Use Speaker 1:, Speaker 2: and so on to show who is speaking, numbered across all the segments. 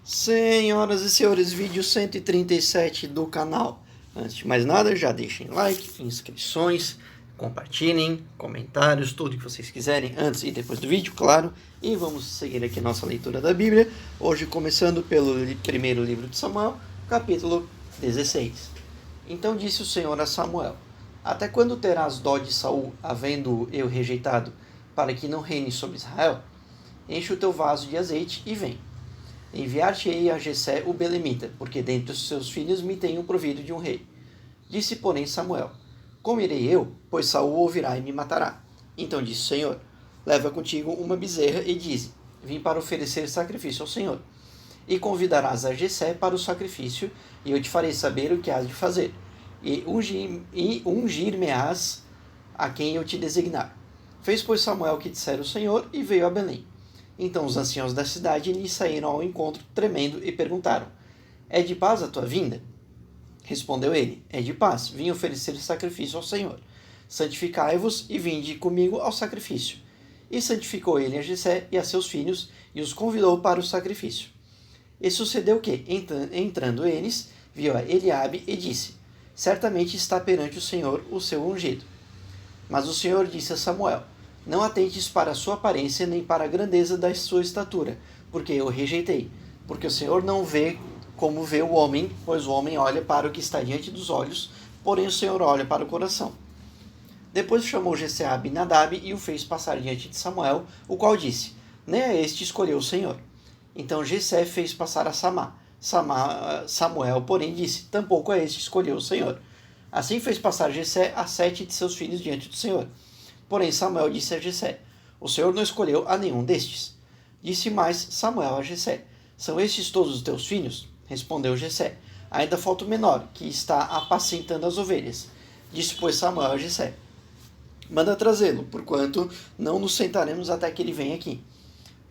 Speaker 1: Senhoras e senhores, vídeo 137 do canal. Antes de mais nada, já deixem like, inscrições, compartilhem, comentários, tudo que vocês quiserem antes e depois do vídeo, claro. E vamos seguir aqui nossa leitura da Bíblia, hoje começando pelo primeiro livro de Samuel, capítulo 16. Então disse o Senhor a Samuel: até quando terás dó de Saul, havendo eu rejeitado, para que não reine sobre Israel? Enche o teu vaso de azeite e vem. Enviar-te-ei a Jessé o belemita, porque dentre os seus filhos me tenho provido de um rei. Disse, porém, Samuel: como irei eu? Pois Saul ouvirá e me matará. Então disse o Senhor: leva contigo uma bezerra e dize: vim para oferecer sacrifício ao Senhor. E convidarás a Jessé para o sacrifício, e eu te farei saber o que hás de fazer. E ungir-me-ás a quem eu te designar. Fez, pois, Samuel o que dissera o Senhor, e veio a Belém. Então os anciãos da cidade lhe saíram ao encontro, tremendo, e perguntaram: é de paz a tua vinda? Respondeu ele: é de paz, vim oferecer sacrifício ao Senhor. Santificai-vos e vinde comigo ao sacrifício. E santificou ele a Jessé e a seus filhos, e os convidou para o sacrifício. E sucedeu que, entrando eles, viu a Eliabe e disse: certamente está perante o Senhor o seu ungido. Mas o Senhor disse a Samuel: não atentes para a sua aparência, nem para a grandeza da sua estatura, porque eu o rejeitei. Porque o Senhor não vê como vê o homem, pois o homem olha para o que está diante dos olhos, porém o Senhor olha para o coração. Depois chamou Jessé a Abinadab e o fez passar diante de Samuel, o qual disse: nem a este escolheu o Senhor. Então Jessé fez passar a Samuel, porém, disse: tampouco a este escolheu o Senhor. Assim fez passar Jessé a 7 de seus filhos diante do Senhor. Porém Samuel disse a Jessé: o Senhor não escolheu a nenhum destes. Disse mais Samuel a Jessé: são estes todos os teus filhos? Respondeu Jessé: ainda falta o menor, que está apacentando as ovelhas. Disse, pois, Samuel a Jessé: manda trazê-lo, porquanto não nos sentaremos até que ele venha aqui.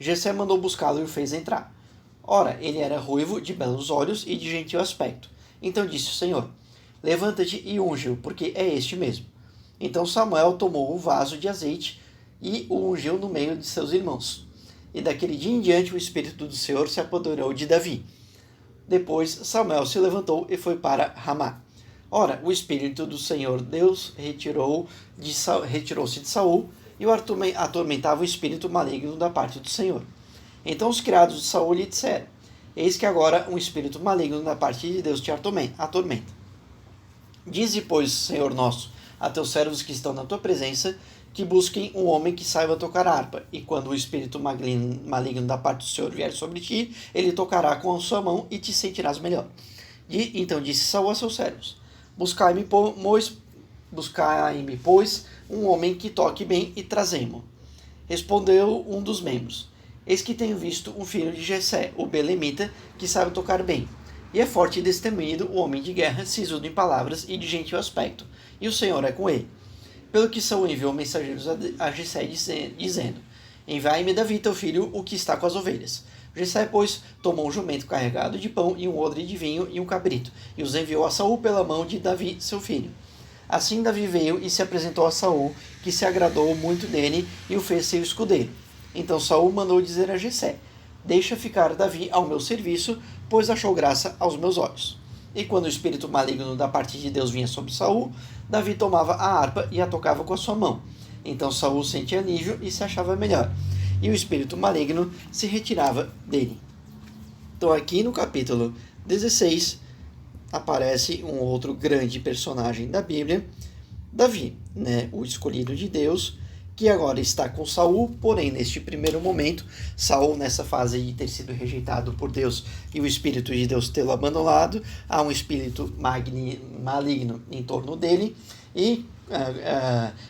Speaker 1: Jessé mandou buscá-lo e o fez entrar. Ora, ele era ruivo, de belos olhos e de gentil aspecto. Então disse o Senhor: levanta-te e unge-o, porque é este mesmo. Então Samuel tomou o vaso de azeite e o ungiu no meio de seus irmãos. E daquele dia em diante o Espírito do Senhor se apoderou de Davi. Depois Samuel se levantou e foi para Ramá. Ora, o Espírito do Senhor Deus retirou-se de Saul, e o atormentava o espírito maligno da parte do Senhor. Então os criados de Saul lhe disseram: eis que agora um espírito maligno da parte de Deus te atormenta. Dize, pois, Senhor nosso, a teus servos que estão na tua presença, que busquem um homem que saiba tocar harpa, e quando o espírito maligno da parte do Senhor vier sobre ti, ele tocará com a sua mão e te sentirás melhor. Então disse Saul a seus servos: buscai-me, pois, um homem que toque bem e trazei-mo. Respondeu um dos membros: eis que tenho visto um filho de Jessé, o belemita, que sabe tocar bem. E é forte e destemido, o homem de guerra, sisudo em palavras e de gentil aspecto, e o Senhor é com ele. Pelo que Saul enviou mensageiros a Jessé, dizendo: enviai-me Davi teu filho, o que está com as ovelhas. Jessé, pois, tomou um jumento carregado de pão e um odre de vinho e um cabrito, e os enviou a Saul pela mão de Davi, seu filho. Assim Davi veio e se apresentou a Saul, que se agradou muito dele e o fez seu escudeiro. Então Saul mandou dizer a Jessé: deixa ficar Davi ao meu serviço, pois achou graça aos meus olhos. E quando o espírito maligno da parte de Deus vinha sobre Saul, Davi tomava a harpa e a tocava com a sua mão. Então Saul sentia alívio e se achava melhor, e o espírito maligno se retirava dele. Então aqui no capítulo 16 aparece um outro grande personagem da Bíblia, Davi, o escolhido de Deus, que agora está com Saul, porém neste primeiro momento, Saul, nessa fase de ter sido rejeitado por Deus e o Espírito de Deus tê-lo abandonado, há um espírito maligno em torno dele, e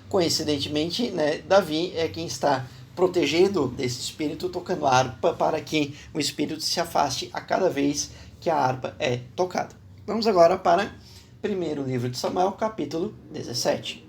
Speaker 1: coincidentemente, Davi é quem está protegendo desse espírito, tocando a harpa para que o espírito se afaste a cada vez que a harpa é tocada. Vamos agora para o primeiro livro de Samuel, capítulo 17.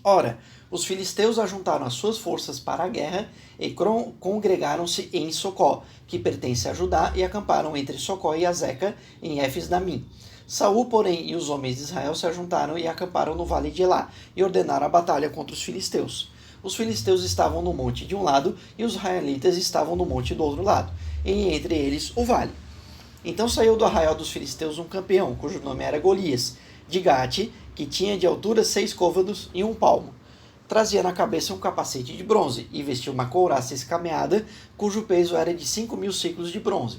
Speaker 1: Ora, os filisteus ajuntaram as suas forças para a guerra e congregaram-se em Socó, que pertence a Judá, e acamparam entre Socó e Azeca, em Éfes-Damim. Saul, porém, e os homens de Israel se ajuntaram e acamparam no vale de Elá, e ordenaram a batalha contra os filisteus. Os filisteus estavam no monte de um lado, e os israelitas estavam no monte do outro lado. e entre eles o vale. Então saiu do arraial dos filisteus um campeão, cujo nome era Golias, de Gate, que tinha de altura 6 côvados e 1 palmo. Trazia na cabeça um capacete de bronze, e vestia uma couraça escameada, cujo peso era de 5.000 ciclos de bronze.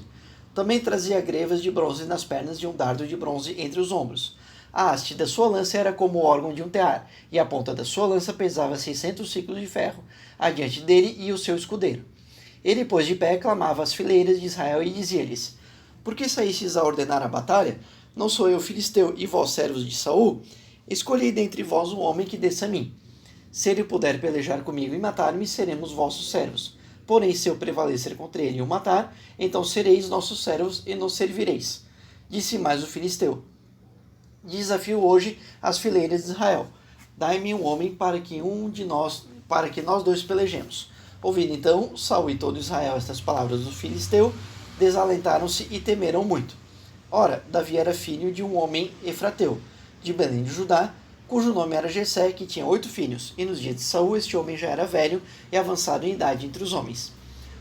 Speaker 1: Também trazia grevas de bronze nas pernas e um dardo de bronze entre os ombros. A haste da sua lança era como o órgão de um tear, e a ponta da sua lança pesava 600 ciclos de ferro, adiante dele e o seu escudeiro. Ele, pois, de pé, clamava às fileiras de Israel e dizia-lhes: Por que saístes a ordenar a batalha? Não sou eu filisteu, e vós servos de Saul? Escolhei dentre vós um homem que desça a mim. Se ele puder pelejar comigo e matar-me, seremos vossos servos. Porém, se eu prevalecer contra ele e o matar, então sereis nossos servos e nos servireis. Disse mais o filisteu: Desafio hoje as fileiras de Israel. Dai-me um homem para que nós dois pelejemos. Ouvindo então Saul e todo Israel estas palavras do filisteu, desalentaram-se e temeram muito. Ora, Davi era filho de um homem efrateu, de Belém de Judá, cujo nome era Jessé, que tinha 8 filhos, e nos dias de Saul este homem já era velho e avançado em idade entre os homens.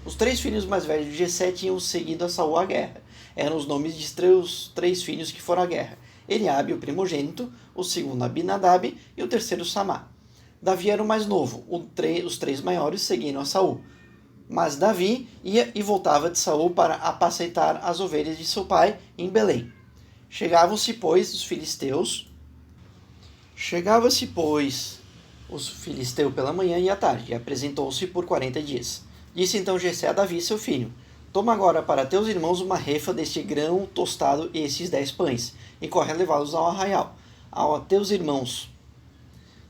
Speaker 1: Os 3 filhos mais velhos de Jessé tinham seguido a Saul à guerra. Eram os nomes de seus 3 filhos que foram à guerra: Eliabe, o primogênito, o segundo Abinadab e o terceiro Samá. Davi era o mais novo, os 3 maiores seguiram a Saul. Mas Davi ia e voltava de Saul para apacentar as ovelhas de seu pai em Belém. Chegava-se, pois, os filisteus pela manhã e à tarde, e apresentou-se por 40 dias. Disse então Jessé a Davi, seu filho: Toma agora para teus irmãos uma refa deste grão tostado e estes 10 pães, e corre a levá-los ao arraial, a teus irmãos.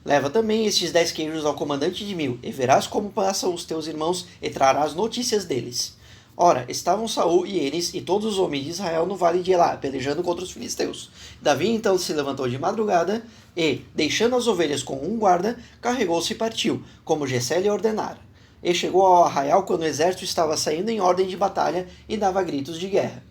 Speaker 1: Leva também estes 10 queijos ao comandante de 1000, e verás como passam os teus irmãos, e trarás notícias deles. Ora, estavam Saul e eles, e todos os homens de Israel no vale de Elá, pelejando contra os filisteus. Davi então se levantou de madrugada, e, deixando as ovelhas com um guarda, carregou-se e partiu, como Jessé lhe ordenara. E chegou ao arraial quando o exército estava saindo em ordem de batalha, e dava gritos de guerra.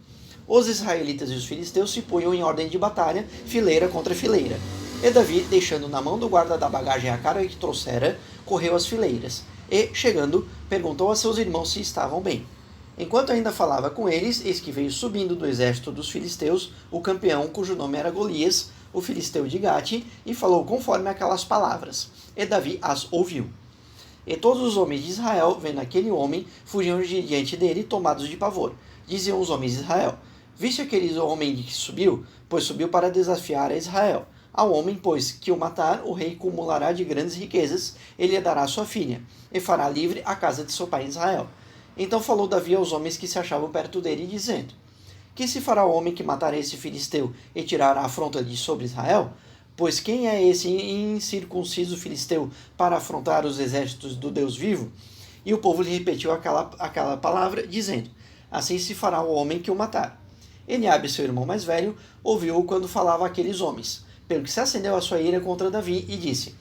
Speaker 1: Os israelitas e os filisteus se punham em ordem de batalha, fileira contra fileira. E Davi, deixando na mão do guarda da bagagem a carga que trouxera, correu às fileiras, e, chegando, perguntou a seus irmãos se estavam bem. Enquanto ainda falava com eles, eis que veio subindo do exército dos filisteus o campeão, cujo nome era Golias, o filisteu de Gate, e falou conforme aquelas palavras. E Davi as ouviu. E todos os homens de Israel, vendo aquele homem, fugiam de diante dele, tomados de pavor. Diziam os homens de Israel: Viste aquele homem que subiu? Pois subiu para desafiar a Israel. Ao homem, pois, que o matar, o rei cumulará de grandes riquezas, ele lhe dará sua filha, e fará livre a casa de seu pai Israel. Então falou Davi aos homens que se achavam perto dele, dizendo: Que se fará o homem que matar esse filisteu e tirar a afronta de sobre Israel? Pois quem é esse incircunciso filisteu para afrontar os exércitos do Deus vivo? E o povo lhe repetiu aquela palavra, dizendo: Assim se fará o homem que o matar. Eliabe, seu irmão mais velho, ouviu-o quando falava aqueles homens, pelo que se acendeu a sua ira contra Davi e disse: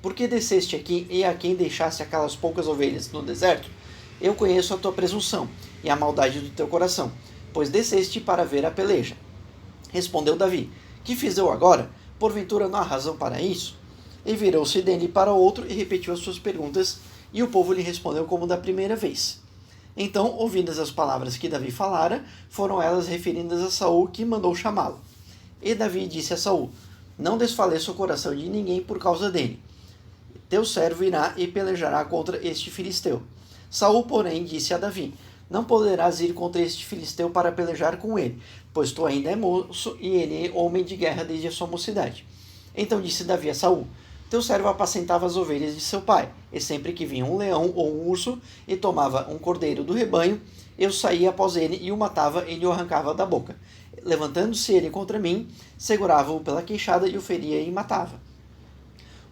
Speaker 1: Por que desceste aqui e a quem deixaste aquelas poucas ovelhas no deserto? Eu conheço a tua presunção e a maldade do teu coração, pois desceste para ver a peleja. Respondeu Davi: Que fiz eu agora? Porventura não há razão para isso? E virou-se dele para o outro e repetiu as suas perguntas, e o povo lhe respondeu como da primeira vez. Então, ouvidas as palavras que Davi falara, foram elas referidas a Saul, que mandou chamá-lo. E Davi disse a Saul: Não desfaleça o coração de ninguém por causa dele. Teu servo irá e pelejará contra este filisteu. Saul, porém, disse a Davi: Não poderás ir contra este filisteu para pelejar com ele, pois tu ainda é moço e ele é homem de guerra desde a sua mocidade. Então disse Davi a Saul: Teu servo apacentava as ovelhas de seu pai, e sempre que vinha um leão ou um urso e tomava um cordeiro do rebanho, eu saía após ele e o matava e lhe o arrancava da boca. Levantando-se ele contra mim, segurava-o pela queixada e o feria e matava.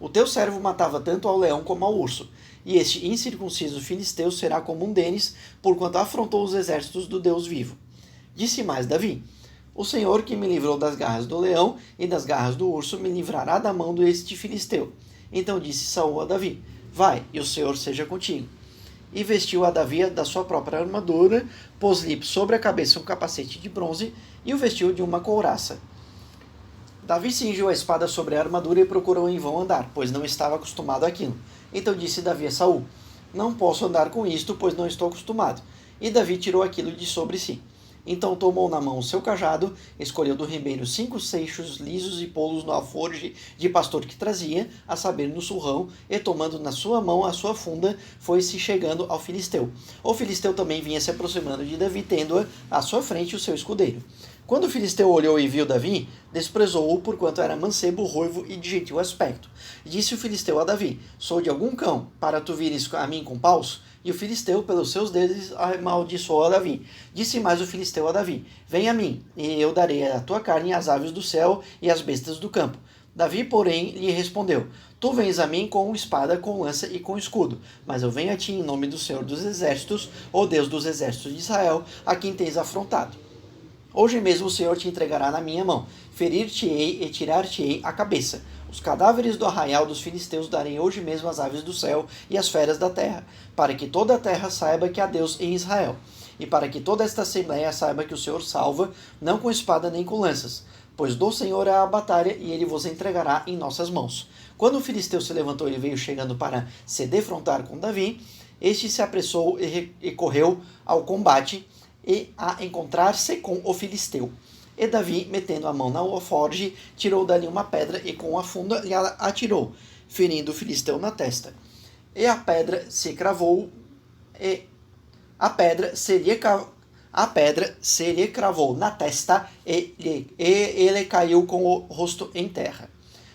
Speaker 1: O teu servo matava tanto ao leão como ao urso, e este incircunciso filisteu será como um deles, porquanto afrontou os exércitos do Deus vivo. Disse mais Davi: O Senhor que me livrou das garras do leão e das garras do urso me livrará da mão deste filisteu. Então disse Saul a Davi: Vai, e o Senhor seja contigo. E vestiu a Davi da sua própria armadura, pôs-lhe sobre a cabeça um capacete de bronze e o vestiu de uma couraça. Davi cingiu a espada sobre a armadura e procurou em vão andar, pois não estava acostumado àquilo. Então disse Davi a Saul: Não posso andar com isto, pois não estou acostumado. E Davi tirou aquilo de sobre si. Então tomou na mão o seu cajado, escolheu do ribeiro 5 seixos lisos e pô-los no alforje de pastor que trazia, a saber, no surrão, e tomando na sua mão a sua funda, foi-se chegando ao filisteu. O filisteu também vinha se aproximando de Davi, tendo à sua frente o seu escudeiro. Quando o filisteu olhou e viu Davi, desprezou-o, porquanto era mancebo, ruivo e de gentil aspecto. Disse o filisteu a Davi: Sou de algum cão, para tu vires a mim com paus? E o filisteu, pelos seus dedos, amaldiçoou a Davi. Disse mais o filisteu a Davi: Vem a mim, e eu darei a tua carne às aves do céu e às bestas do campo. Davi, porém, lhe respondeu: Tu vens a mim com espada, com lança e com escudo, mas eu venho a ti em nome do Senhor dos Exércitos, o Deus dos Exércitos de Israel, a quem tens afrontado. Hoje mesmo o Senhor te entregará na minha mão, ferir-te-ei e tirar-te-ei a cabeça. Os cadáveres do arraial dos filisteus darei hoje mesmo às aves do céu e às feras da terra, para que toda a terra saiba que há Deus em Israel, e para que toda esta assembleia saiba que o Senhor salva, não com espada nem com lanças, pois do Senhor é a batalha, e ele vos entregará em nossas mãos. Quando o filisteu se levantou e veio chegando para se defrontar com Davi, este se apressou e correu ao combate, e a encontrar-se com o filisteu. E Davi, metendo a mão na alforge, tirou dali uma pedra e com a funda lhe atirou, ferindo o filisteu na testa. E a pedra se cravou, e a pedra se lhe cravou na testa, e ele caiu com o rosto em terra.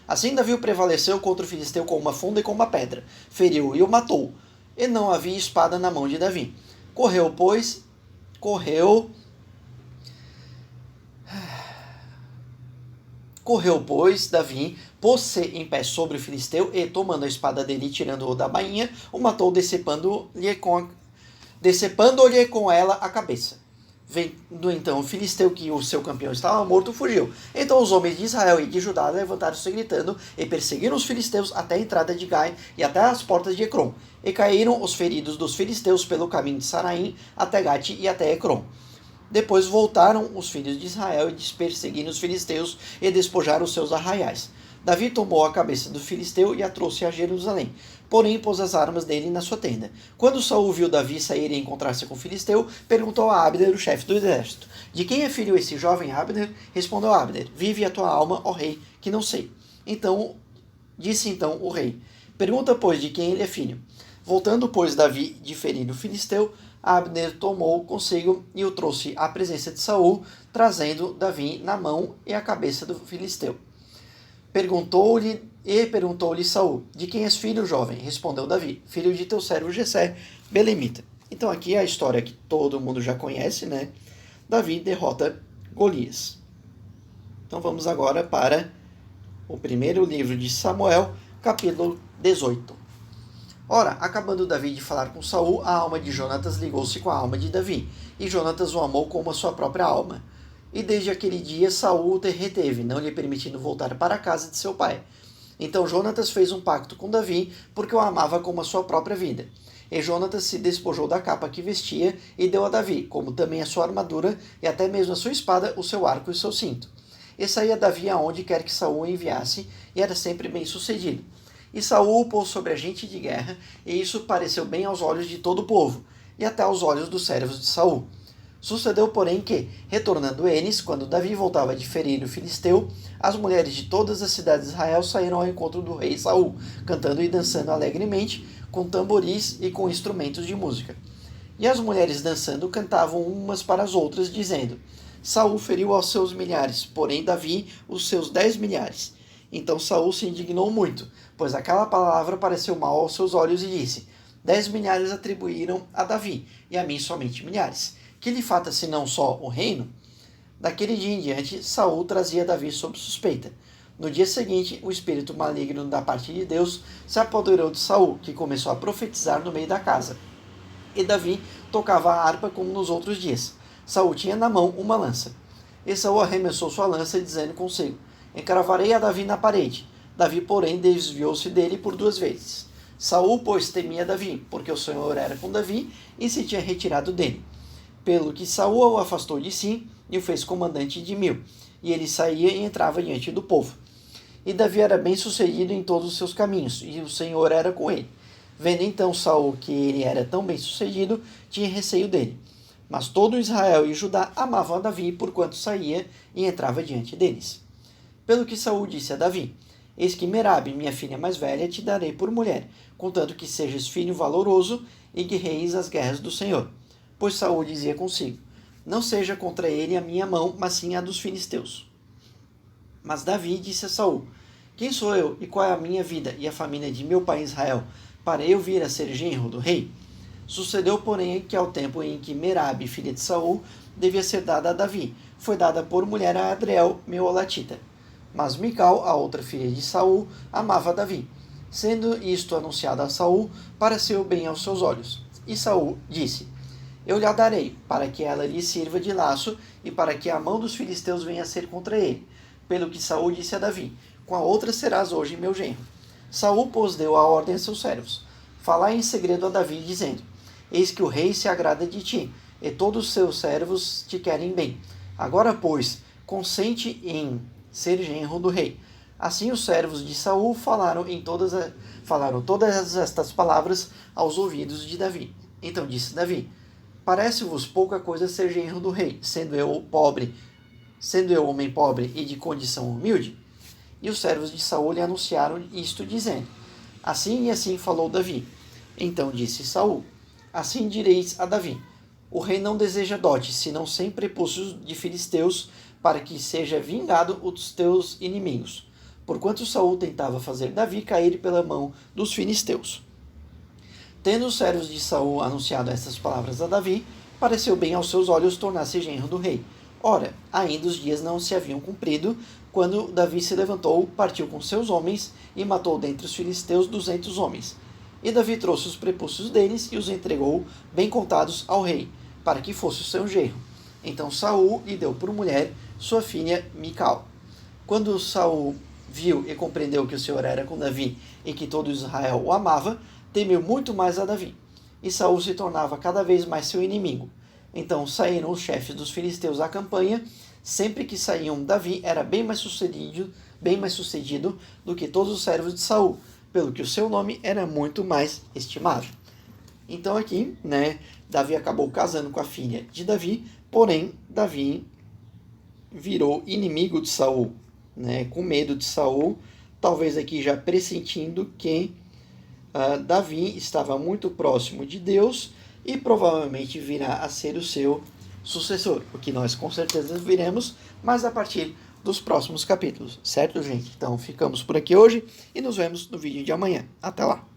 Speaker 1: Assim Davi prevaleceu contra o filisteu com uma funda e com uma pedra, feriu e o matou, e não havia espada na mão de Davi. Correu, pois, Davi, pôs-se em pé sobre o filisteu e, tomando a espada dele e tirando-o da bainha, o matou, decepando-lhe com ela a cabeça. Vendo então o filisteu que o seu campeão estava morto, fugiu. Então os homens de Israel e de Judá levantaram-se gritando e perseguiram os filisteus até a entrada de Gai e até as portas de Ecrom. E caíram os feridos dos filisteus pelo caminho de Saraim até Gate e até Ecrom. Depois voltaram os filhos de Israel e perseguiram os filisteus e despojaram os seus arraiais. Davi tomou a cabeça do filisteu e a trouxe a Jerusalém, porém pôs as armas dele na sua tenda. Quando Saul viu Davi sair e encontrar-se com o filisteu, perguntou a Abner, o chefe do exército: De quem é filho esse jovem? Abner? Respondeu Abner: Vive a tua alma, ó rei, que não sei. Disse então o rei: Pergunta, pois, de quem ele é filho. Voltando, pois, Davi de ferir o filisteu, Abner tomou consigo e o trouxe à presença de Saul, trazendo Davi na mão e a cabeça do filisteu. Perguntou-lhe Saul: De quem és filho, jovem? Respondeu Davi: Filho de teu servo Jessé, belemita. Então aqui é a história que todo mundo já conhece, né? Davi derrota Golias. Então vamos agora para o primeiro livro de Samuel, capítulo 18. Ora, acabando Davi de falar com Saul, a alma de Jonatas ligou-se com a alma de Davi, e Jonatas o amou como a sua própria alma. E desde aquele dia Saul o reteve, não lhe permitindo voltar para a casa de seu pai. Então Jonatas fez um pacto com Davi, porque o amava como a sua própria vida. E Jonatas se despojou da capa que vestia e deu a Davi, como também a sua armadura, e até mesmo a sua espada, o seu arco e o seu cinto. E saía Davi aonde quer que Saul o enviasse, e era sempre bem sucedido. E Saul o pôs sobre a gente de guerra, e isso pareceu bem aos olhos de todo o povo, e até aos olhos dos servos de Saul. Sucedeu, porém, que, retornando eles, quando Davi voltava de ferir o filisteu, as mulheres de todas as cidades de Israel saíram ao encontro do rei Saul, cantando e dançando alegremente, com tamboris e com instrumentos de música. E as mulheres dançando cantavam umas para as outras, dizendo: Saul feriu aos seus milhares, porém Davi os seus 10 milhares. Então Saul se indignou muito, pois aquela palavra pareceu mal aos seus olhos, e disse: 10 milhares atribuíram a Davi, e a mim somente milhares. Que lhe falta senão só o reino? Daquele dia em diante, Saul trazia Davi sob suspeita. No dia seguinte, o espírito maligno da parte de Deus se apoderou de Saul, que começou a profetizar no meio da casa. E Davi tocava a harpa como nos outros dias. Saul tinha na mão uma lança. E Saul arremessou sua lança, dizendo consigo: Encravarei a Davi na parede. Davi, porém, desviou-se dele por 2 vezes. Saul, pois, temia Davi, porque o Senhor era com Davi e se tinha retirado dele. Pelo que Saul o afastou de si e o fez comandante de 1000, e ele saía e entrava diante do povo. E Davi era bem sucedido em todos os seus caminhos, e o Senhor era com ele. Vendo então Saul que ele era tão bem sucedido, tinha receio dele. Mas todo Israel e Judá amavam a Davi, porquanto saía e entrava diante deles. Pelo que Saul disse a Davi: Eis que Merabe, minha filha mais velha, te darei por mulher, contanto que sejas filho valoroso e guerreis as guerras do Senhor. Pois Saul dizia consigo: Não seja contra ele a minha mão, mas sim a dos filisteus. Mas Davi disse a Saul: Quem sou eu e qual é a minha vida e a família de meu pai Israel, para eu vir a ser genro do rei? Sucedeu, porém, que ao tempo em que Merabe, filha de Saul, devia ser dada a Davi, foi dada por mulher a Adriel, meolatita. Mas Mical, a outra filha de Saul, amava Davi. Sendo isto anunciado a Saul, pareceu bem aos seus olhos. E Saul disse: Eu lhe a darei, para que ela lhe sirva de laço, e para que a mão dos filisteus venha a ser contra ele. Pelo que Saul disse a Davi: Com a outra serás hoje meu genro. Saul, pois, deu a ordem a seus servos: Falai em segredo a Davi, dizendo: Eis que o rei se agrada de ti, e todos os seus servos te querem bem. Agora, pois, consente em ser genro do rei. Assim os servos de Saul falaram todas estas palavras aos ouvidos de Davi. Então disse Davi: Parece-vos pouca coisa ser genro do rei, sendo eu homem pobre e de condição humilde? E os servos de Saul lhe anunciaram isto, dizendo: Assim e assim falou Davi. Então disse Saul: Assim direis a Davi: O rei não deseja dote, senão 100 prepúcios de filisteus, para que seja vingado os teus inimigos. Porquanto Saul tentava fazer Davi cair pela mão dos filisteus. Tendo os servos de Saul anunciado estas palavras a Davi, pareceu bem aos seus olhos tornar-se genro do rei. Ora, ainda os dias não se haviam cumprido, quando Davi se levantou, partiu com seus homens e matou dentre os filisteus 200 homens. E Davi trouxe os prepúcios deles e os entregou, bem contados, ao rei, para que fosse o seu genro. Então Saul lhe deu por mulher sua filha Mical. Quando Saul viu e compreendeu que o Senhor era com Davi e que todo Israel o amava, temeu muito mais a Davi. E Saul se tornava cada vez mais seu inimigo. Então saíram os chefes dos filisteus à campanha. Sempre que saíam, Davi era bem mais sucedido do que todos os servos de Saul, pelo que o seu nome era muito mais estimado. Então aqui, Davi acabou casando com a filha de Davi, porém Davi virou inimigo de Saul, com medo de Saul, talvez aqui já pressentindo que Davi estava muito próximo de Deus e provavelmente virá a ser o seu sucessor, o que nós com certeza veremos, mas a partir dos próximos capítulos, certo, gente? Então ficamos por aqui hoje e nos vemos no vídeo de amanhã. Até lá!